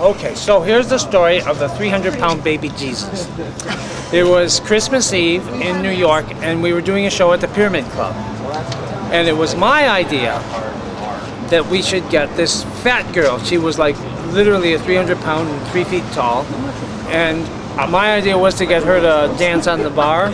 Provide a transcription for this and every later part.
Okay, so here's the story of the 300-pound baby Jesus. It was Christmas Eve in New York, and we were doing a show at the Pyramid Club. And it was my idea that we should get this fat girl. She was like literally a 300-pound and 3 feet tall. And my idea was to get her to dance on the bar.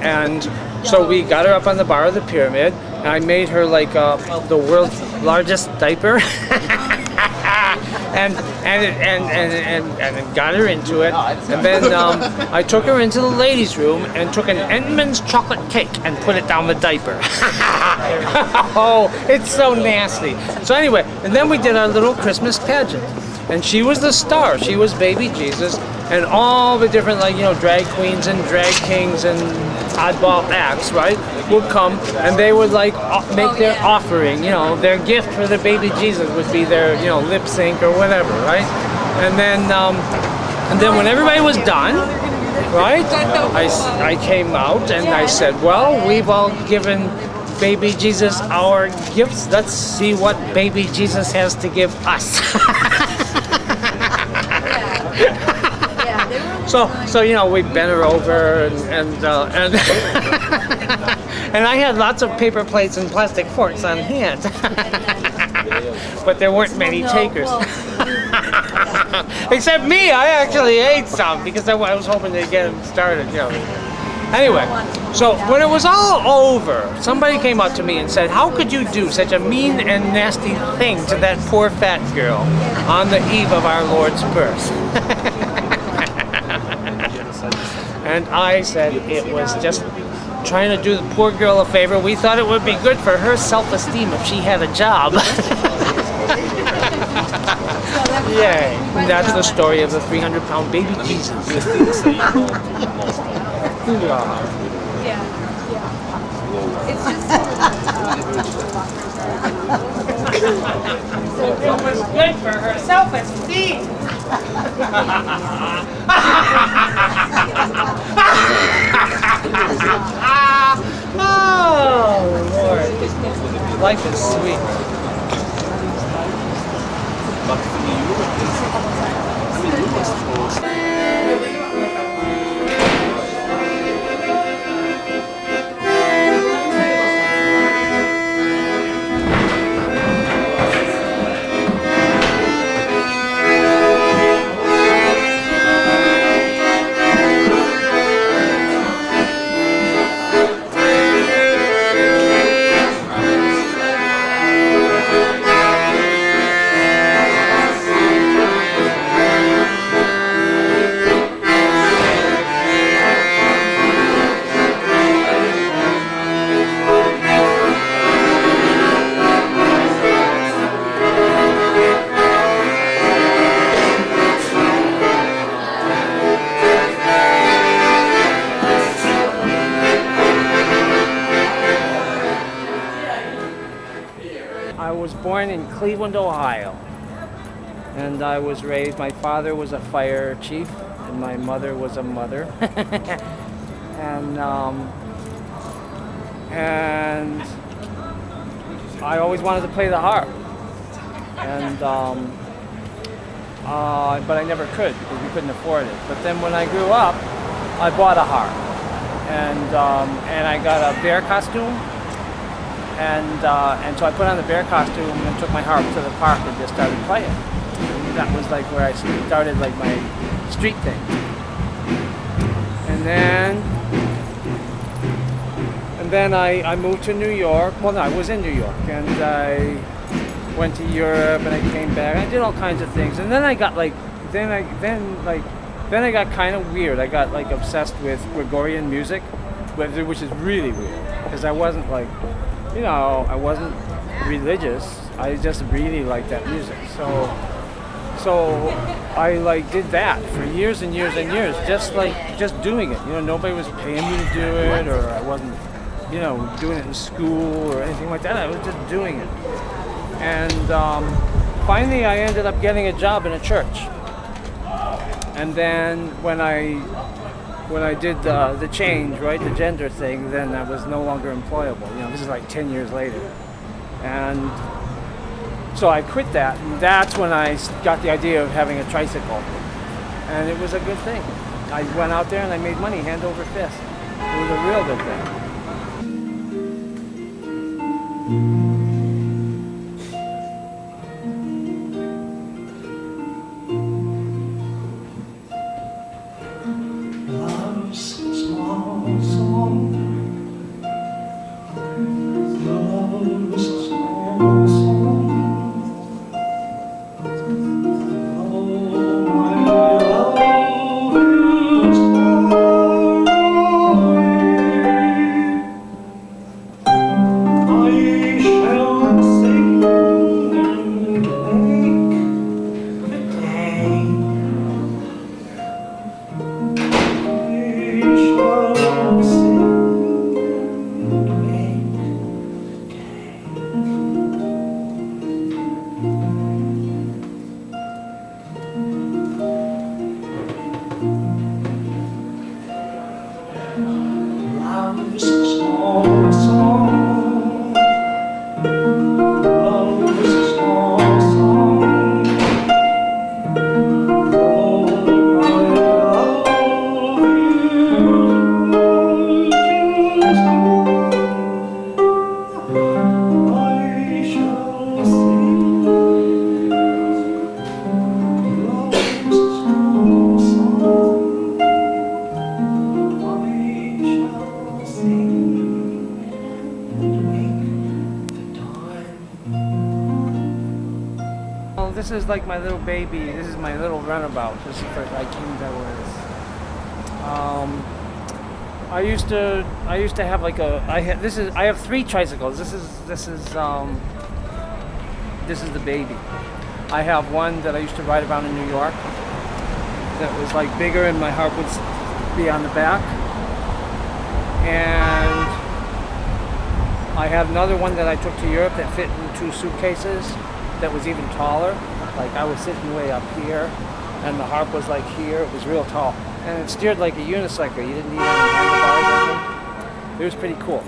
And so we got her up on the bar of the pyramid, and I made her like the world's largest diaper. and got her into it, and then I took her into the ladies' room and took an Entenmann's chocolate cake and put it down the diaper. Oh, it's so nasty. So anyway, and then we did our little Christmas pageant, and she was the star. She was baby Jesus, and all the different, like, you know, drag queens and drag kings and oddball acts, right, would come, and they would like make their offering, you know, their gift for the baby Jesus would be their, you know, lip sync or whatever, right? And then when everybody was done, right, I came out and I said, well, we've all given baby Jesus our gifts. Let's see what baby Jesus has to give us. So you know, we bent her over and and I had lots of paper plates and plastic forks on hand, but there weren't many takers. Except me, I actually ate some because I was hoping to get them started, you know. Anyway, so when it was all over, somebody came up to me and said, how could you do such a mean and nasty thing to that poor fat girl on the eve of our Lord's birth? And I said it was just trying to do the poor girl a favor. We thought it would be good for her self-esteem if she had a job. Yay. And that's the story of the 300-pound baby Jesus. It was good for her self-esteem. Oh, Lord. Life is sweet. I was born in Cleveland, Ohio, and I was raised, my father was a fire chief, and my mother was a mother. and I always wanted to play the harp, and but I never could because we couldn't afford it. But then when I grew up, I bought a harp, and I got a bear costume. And so I put on the bear costume and took my harp to the park and just started playing. And that was like where I started like my street thing. And then I moved to New York. Well, no, I was in New York, and I went to Europe, and I came back. I did all kinds of things, and then I got like, then I got kind of weird. I got like obsessed with Gregorian music, which is really weird because I wasn't like. You know, I wasn't religious. I just really liked that music. So I like did that for years and years and years, just doing it. You know, nobody was paying me to do it, or I wasn't, you know, doing it in school or anything like that. I was just doing it. And finally, I ended up getting a job in a church. And then when I did the change, right, the gender thing, then I was no longer employable. You know, this is like 10 years later. And So I quit that, and that's when I got the idea of having a tricycle. And it was a good thing. I went out there and I made money hand over fist. It was a real good thing. This is like my little baby. This is my little runabout. This is for I came to with. I used to have like I have 3 tricycles. This is the baby. I have one that I used to ride around in New York. That was like bigger, and my harp would be on the back. And I had another one that I took to Europe that fit in 2 suitcases. That was even taller. Like I was sitting way up here, and the harp was like here. It was real tall, and it steered like a unicycle. You didn't need any handlebars or anything. It was pretty cool.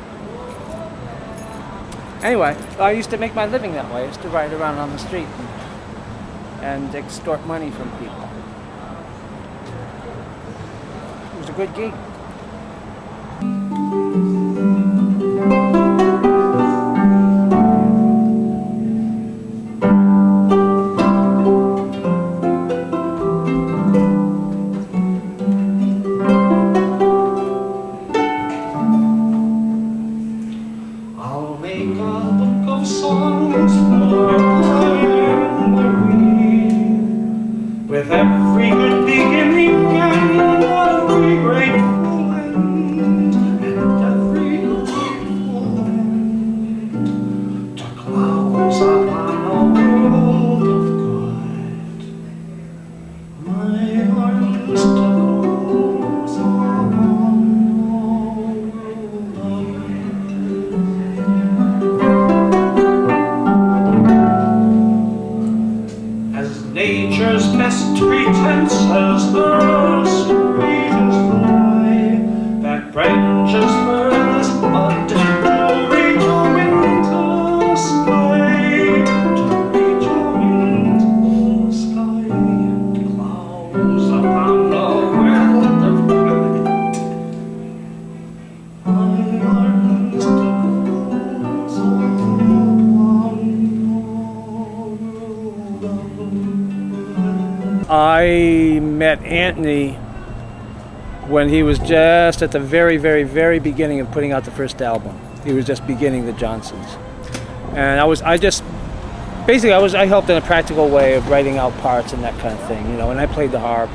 Anyway, I used to make my living that way. I used to ride around on the street and extort money from people. It was a good gig. With every good beginning and every grateful end, and every grateful end, to close upon a world of good. My arms to close upon a world of good. As nature's best pretenses, the sweetest fly that branches furthest bud to reach a winter sky, to reach a winter sky, to close upon the world of good. My arms to close upon the world of good. I met Antony when he was just at the very, very, very beginning of putting out the first album. He was just beginning the Johnsons, and I helped in a practical way of writing out parts and that kind of thing, you know. And I played the harp,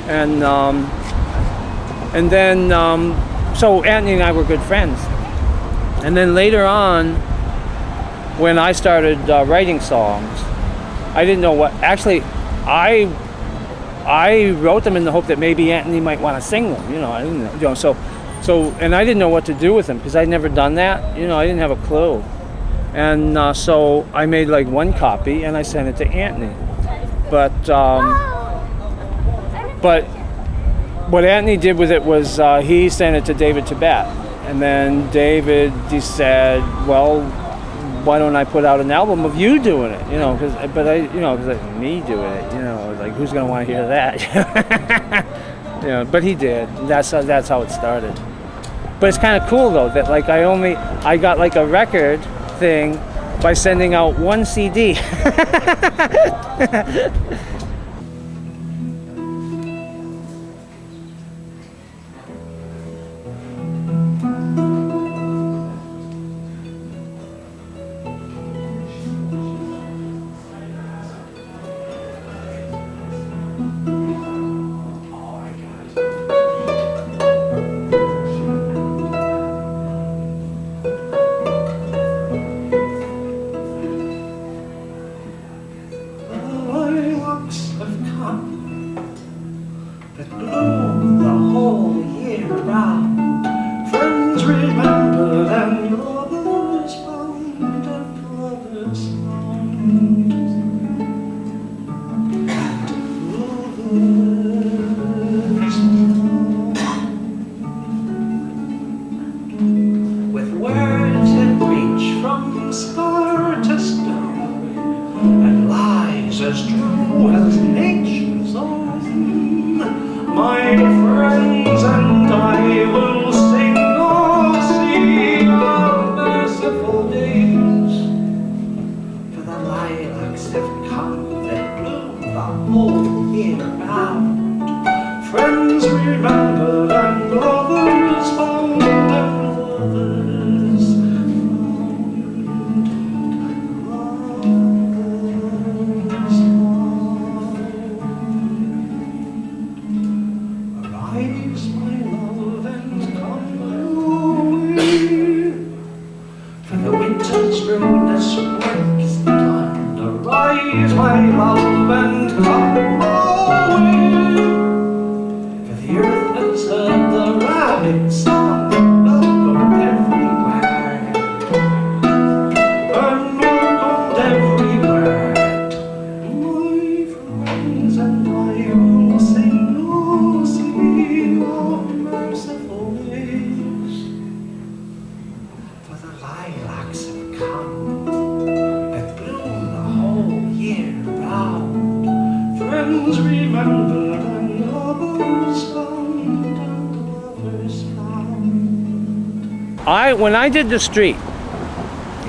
and then so Antony and I were good friends. And then later on, when I started writing songs, I didn't know what actually. I wrote them in the hope that maybe Antony might want to sing them. You know, I didn't know. You know, so, and I didn't know what to do with them because I'd never done that. You know, I didn't have a clue. And so I made like 1 copy and I sent it to Antony. But what Antony did with it was he sent it to David Tibet, and then David said, "Well, why don't I put out an album of you doing it? You know, because me doing it. You know, like who's gonna want to hear that? You know, but he did. That's how it started. But it's kind of cool though that like I got like a record thing by sending out one CD. When I did the street,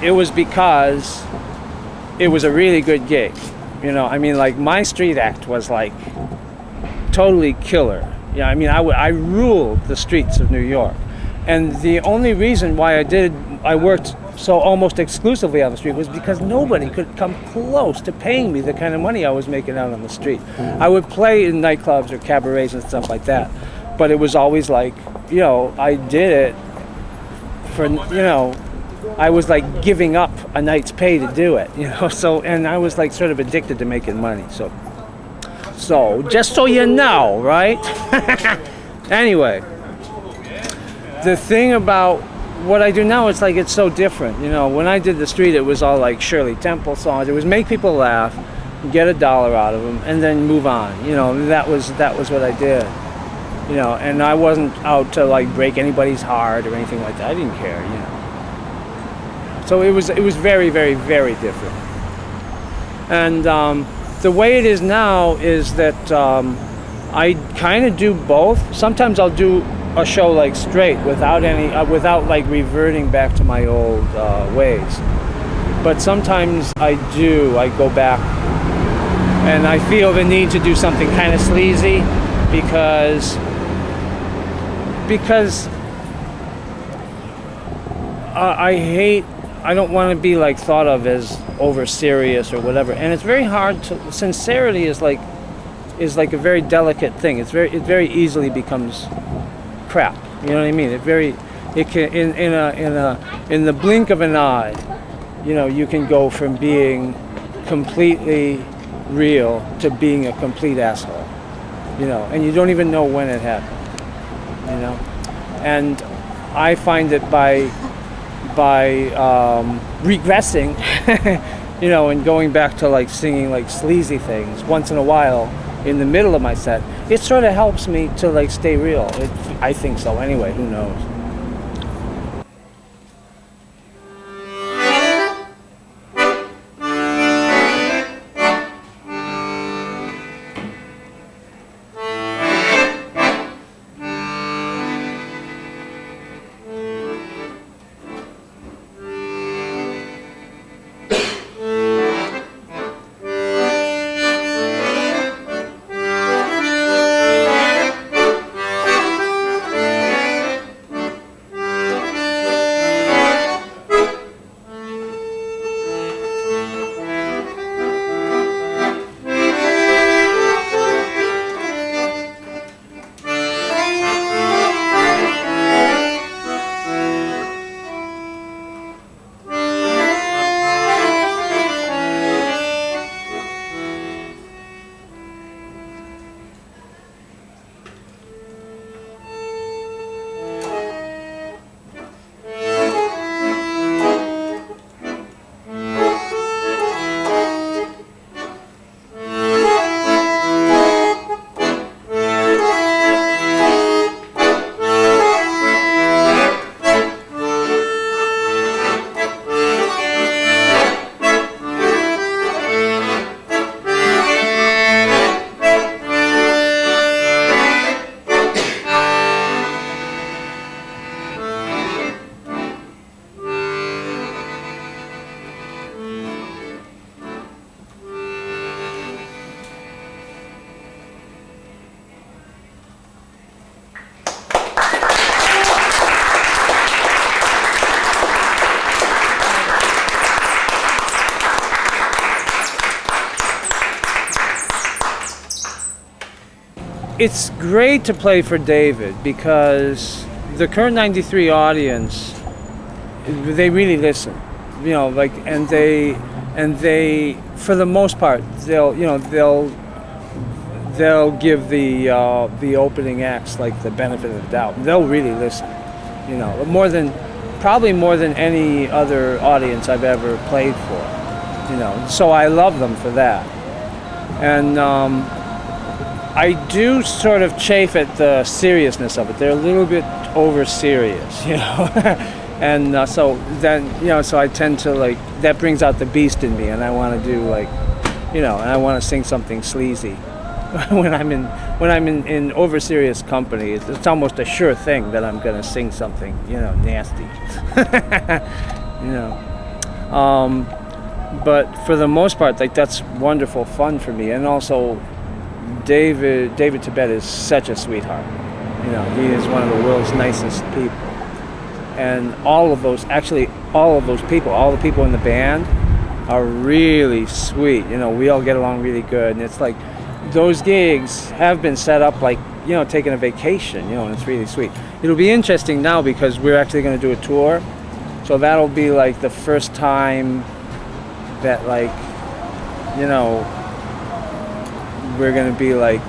it was because it was a really good gig. You know, I mean, like my street act was like totally killer. Yeah, I mean, I ruled the streets of New York, and the only reason why I worked so almost exclusively on the street was because nobody could come close to paying me the kind of money I was making out on the street. I would play in nightclubs or cabarets and stuff like that, but it was always like, you know, I did it for, you know, I was like giving up a night's pay to do it, you know, so, and I was like sort of addicted to making money, so just so you know, right? Anyway, the thing about what I do now, it's like it's so different, you know. When I did the street, it was all like Shirley Temple songs. It was make people laugh, get $1 out of them, and then move on, you know. That was what I did. You know, and I wasn't out to like break anybody's heart or anything like that. I didn't care, you know. So it was very, very, very different. And the way it is now is that I kind of do both. Sometimes I'll do a show like straight without without like reverting back to my old ways. But sometimes I go back and I feel the need to do something kind of sleazy because I don't want to be like thought of as over serious or whatever, and it's very hard to. Sincerity is like a very delicate thing. It very easily becomes crap. You know what I mean? It can in the blink of an eye, you know, you can go from being completely real to being a complete asshole. You know, and you don't even know when it happened. You know, and I find that by regressing, you know, and going back to like singing like sleazy things once in a while in the middle of my set, it sort of helps me to like stay real. I think so anyway, who knows. it's great to play for David because the current 93 audience, they really listen, you know, like, and they for the most part they'll give the opening acts like the benefit of the doubt. They'll really listen, you know, probably more than any other audience I've ever played for, you know. So I love them for that. And I do sort of chafe at the seriousness of it. They're a little bit over serious, you know. And so then, you know, so I tend to like, that brings out the beast in me, and I want to do like, you know, and I want to sing something sleazy. when I'm in over serious company, it's almost a sure thing that I'm gonna sing something, you know, nasty. You know. But for the most part, like, that's wonderful fun for me. And also, David Tibet is such a sweetheart. You know, he is one of the world's nicest people. And all of those people, all the people in the band are really sweet. You know, we all get along really good. And it's like, those gigs have been set up like, you know, taking a vacation, you know, and it's really sweet. It'll be interesting now because we're actually going to do a tour. So that'll be like the first time that, like, you know, we're going to be like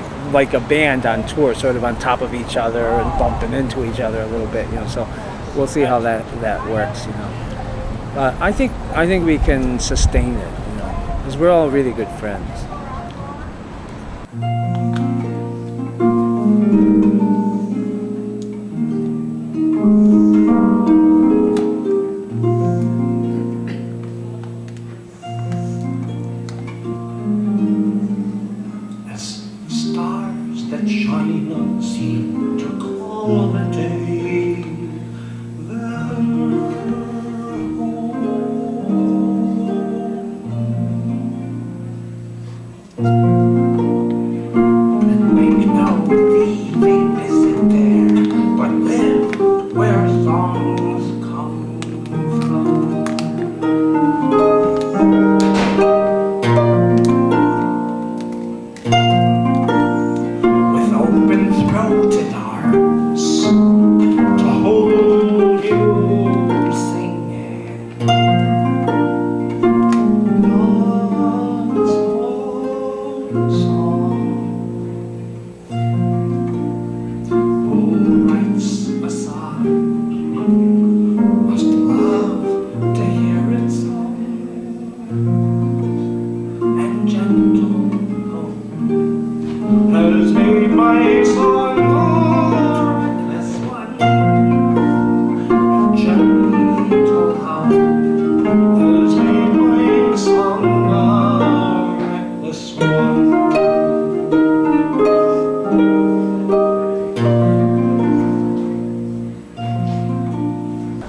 a band on tour, sort of on top of each other and bumping into each other a little bit, you know. So we'll see how that works, you know. But I think we can sustain it, you know, because we're all really good friends.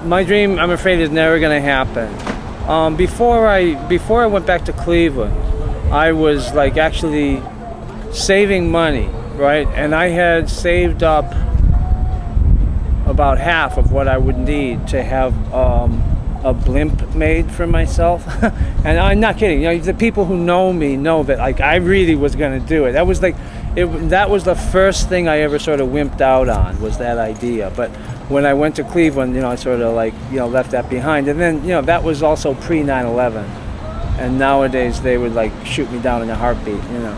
My dream, I'm afraid, is never going to happen. Before I went back to Cleveland, I was like actually saving money, right? And I had saved up about half of what I would need to have a blimp made for myself. And I'm not kidding. You know, the people who know me know that, like, I really was going to do it. That was like, that was the first thing I ever sort of wimped out on, was that idea. But when I went to Cleveland, you know, I sort of like, you know, left that behind. And then, you know, that was also pre-9/11. And nowadays they would like shoot me down in a heartbeat, you know.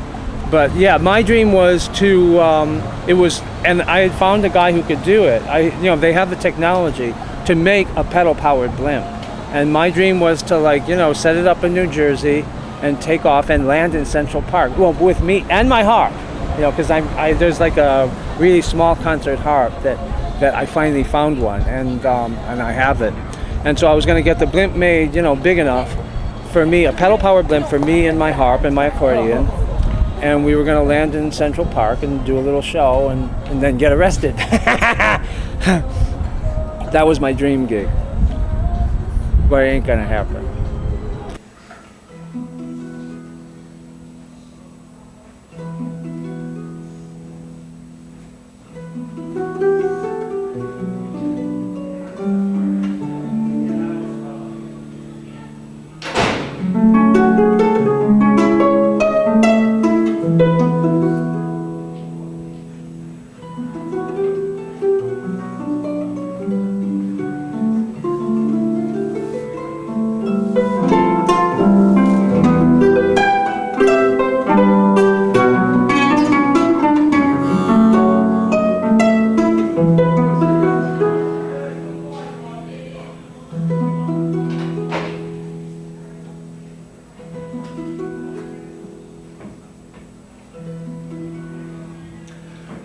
But yeah, my dream was to, and I had found a guy who could do it. You know, they have the technology to make a pedal-powered blimp. And my dream was to, like, you know, set it up in New Jersey and take off and land in Central Park. Well, with me and my harp, you know, because there's like a really small concert harp that I finally found one, and I have it. And so I was going to get the blimp made, you know, big enough for me, a pedal-powered blimp for me and my harp and my accordion. And we were going to land in Central Park and do a little show and then get arrested. That was my dream gig. But it ain't going to happen.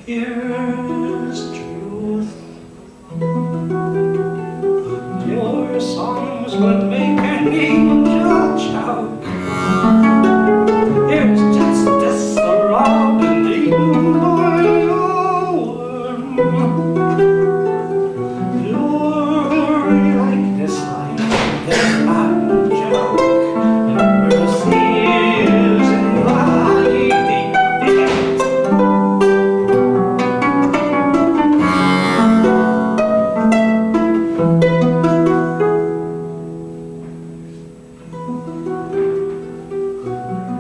Here's truth. Your songs would make an angel choke. Here's justice, the robin eaten by a worm. Glory like this life, then I'm joke. Mercy is in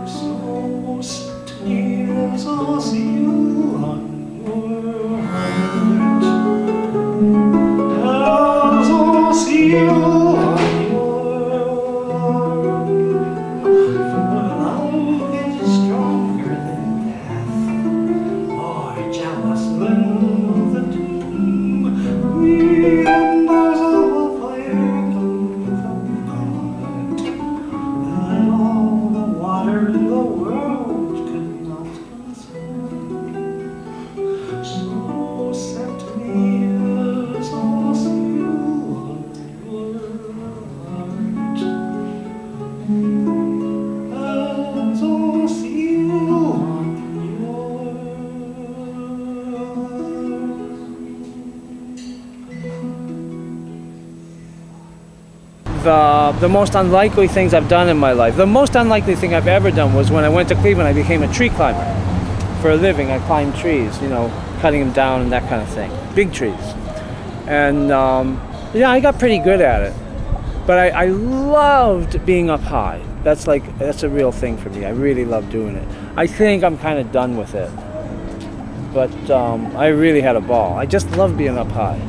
so tears I'll see you on your heart. I'll see you on your heart. For love is stronger than death, more jealous than the tomb. We embers of a fire come from God, and all the water in the world could not consume. So set me as I'll see you on your heart. As I'll see you on your The most unlikely things I've done in my life. The most unlikely thing I've ever done was when I went to Cleveland. I became a tree climber for a living. I climbed trees, cutting them down and that kind of thing, big trees. And yeah, I got pretty good at it. But I loved being up high. That's a real thing for me. I really love doing it. I think I'm kind of done with it. But I really had a ball. I just love being up high.